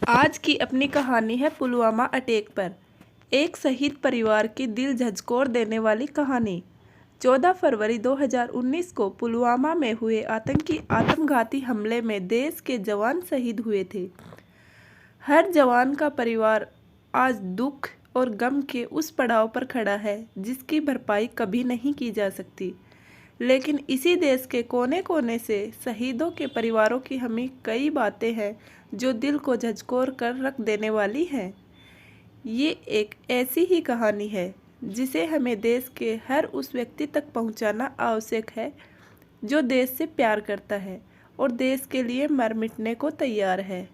आज की अपनी कहानी है पुलवामा अटैक पर। एक शहीद परिवार की दिल झकझोर देने वाली कहानी। 14 फरवरी 2019 को पुलवामा में हुए आत्मघाती हमले में देश के जवान शहीद हुए थे। हर जवान का परिवार आज दुख और गम के उस पड़ाव पर खड़ा है जिसकी भरपाई कभी नहीं की जा सकती। लेकिन इसी देश के कोने कोने से शहीदों के परिवारों की हमें कई बातें हैं जो दिल को झकझोर कर रख देने वाली हैं। ये एक ऐसी ही कहानी है जिसे हमें देश के हर उस व्यक्ति तक पहुंचाना आवश्यक है जो देश से प्यार करता है और देश के लिए मर मिटने को तैयार है।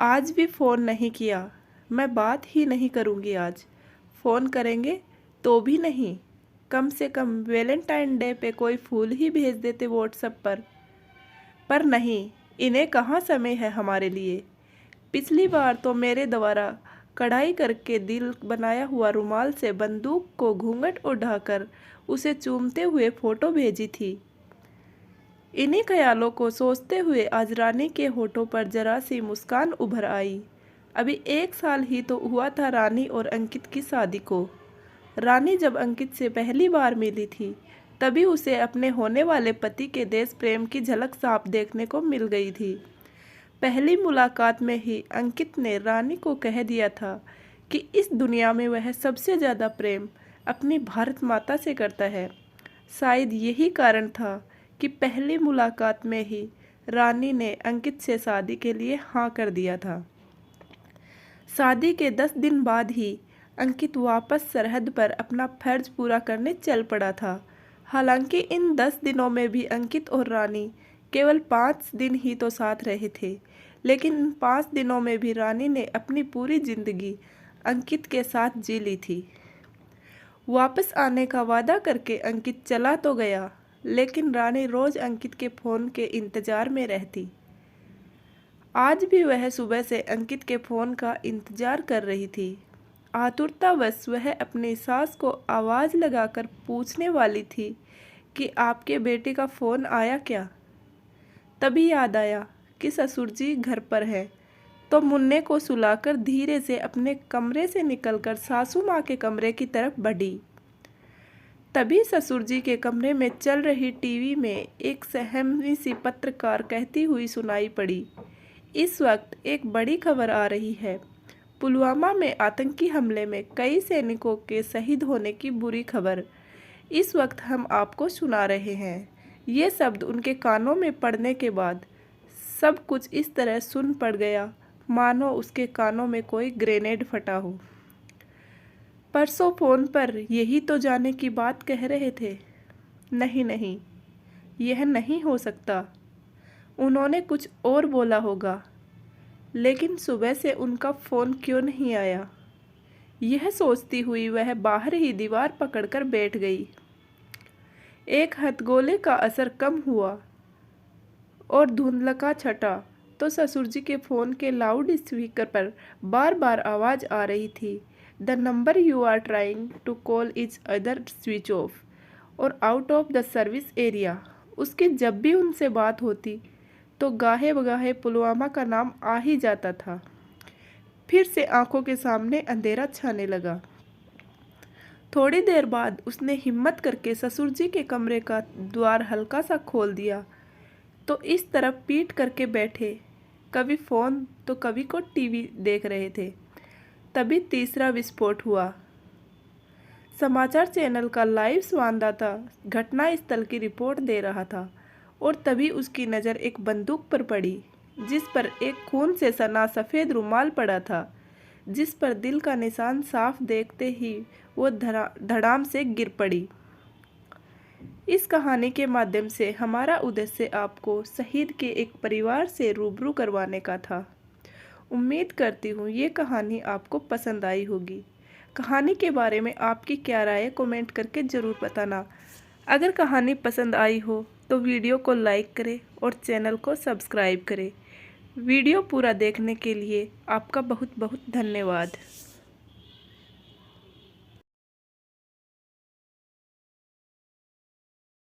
आज भी फ़ोन नहीं किया, मैं बात ही नहीं करूँगी। आज फ़ोन करेंगे तो भी नहीं, कम से कम वैलेंटाइन डे पे कोई फूल ही भेज देते व्हाट्सएप पर नहीं, इन्हें कहाँ समय है हमारे लिए। पिछली बार तो मेरे द्वारा कढ़ाई करके दिल बनाया हुआ रुमाल से बंदूक को घूंघट उठाकर उसे चूमते हुए फ़ोटो भेजी थी। इन्हीं ख्यालों को सोचते हुए आज रानी के होठों पर जरा सी मुस्कान उभर आई। अभी 1 साल ही तो हुआ था रानी और अंकित की शादी को। रानी जब अंकित से पहली बार मिली थी तभी उसे अपने होने वाले पति के देश प्रेम की झलक साफ देखने को मिल गई थी। पहली मुलाकात में ही अंकित ने रानी को कह दिया था कि इस दुनिया में वह सबसे ज़्यादा प्रेम अपनी भारत माता से करता है। शायद यही कारण था कि पहली मुलाकात में ही रानी ने अंकित से शादी के लिए हाँ कर दिया था। शादी के 10 दिन बाद ही अंकित वापस सरहद पर अपना फर्ज पूरा करने चल पड़ा था। हालांकि इन 10 दिनों में भी अंकित और रानी केवल 5 दिन ही तो साथ रहे थे, लेकिन इन 5 दिनों में भी रानी ने अपनी पूरी जिंदगी अंकित के साथ जी ली थी। वापस आने का वादा करके अंकित चला तो गया, लेकिन रानी रोज अंकित के फ़ोन के इंतज़ार में रहती। आज भी वह सुबह से अंकित के फ़ोन का इंतज़ार कर रही थी। आतुरतावश वह अपनी सास को आवाज़ लगाकर पूछने वाली थी कि आपके बेटे का फ़ोन आया क्या। तभी याद आया कि ससुर जी घर पर हैं, तो मुन्ने को सुलाकर धीरे से अपने कमरे से निकलकर सासू माँ के कमरे की तरफ बढ़ी। तभी ससुर जी के कमरे में चल रही टीवी में एक सहमी सी पत्रकार कहती हुई सुनाई पड़ी, इस वक्त एक बड़ी खबर आ रही है। पुलवामा में आतंकी हमले में कई सैनिकों के शहीद होने की बुरी खबर इस वक्त हम आपको सुना रहे हैं। ये शब्द उनके कानों में पड़ने के बाद सब कुछ इस तरह सुन पड़ गया मानो उसके कानों में कोई ग्रेनेड फटा हो। परसों फ़ोन पर यही तो जाने की बात कह रहे थे। नहीं, यह नहीं हो सकता। उन्होंने कुछ और बोला होगा, लेकिन सुबह से उनका फ़ोन क्यों नहीं आया। यह सोचती हुई वह बाहर ही दीवार पकड़कर बैठ गई। एक हथगोले का असर कम हुआ और धुंधलका छटा तो ससुर जी के फ़ोन के लाउड स्पीकर पर बार बार आवाज़ आ रही थी, the number you are trying to call is other switch off और out of the service area. उसकी जब भी उनसे बात होती तो गाहे बगाहे पुलवामा का नाम आ ही जाता था। फिर से आंखों के सामने अंधेरा छाने लगा। थोड़ी देर बाद उसने हिम्मत करके ससुर जी के कमरे का द्वार हल्का सा खोल दिया तो इस तरफ पीठ करके बैठे, कभी फ़ोन तो कभी को टीवी देख रहे थे। तभी तीसरा विस्फोट हुआ। समाचार चैनल का लाइव संवाददाता घटनास्थल की रिपोर्ट दे रहा था और तभी उसकी नज़र एक बंदूक पर पड़ी जिस पर एक खून से सना सफ़ेद रुमाल पड़ा था, जिस पर दिल का निशान साफ देखते ही वो धड़ाम से गिर पड़ी। इस कहानी के माध्यम से हमारा उद्देश्य आपको शहीद के एक परिवार से रूबरू करवाने का था। उम्मीद करती हूँ ये कहानी आपको पसंद आई होगी। कहानी के बारे में आपकी क्या राय है कमेंट करके ज़रूर बताना। अगर कहानी पसंद आई हो तो वीडियो को लाइक करें और चैनल को सब्सक्राइब करें। वीडियो पूरा देखने के लिए आपका बहुत बहुत धन्यवाद।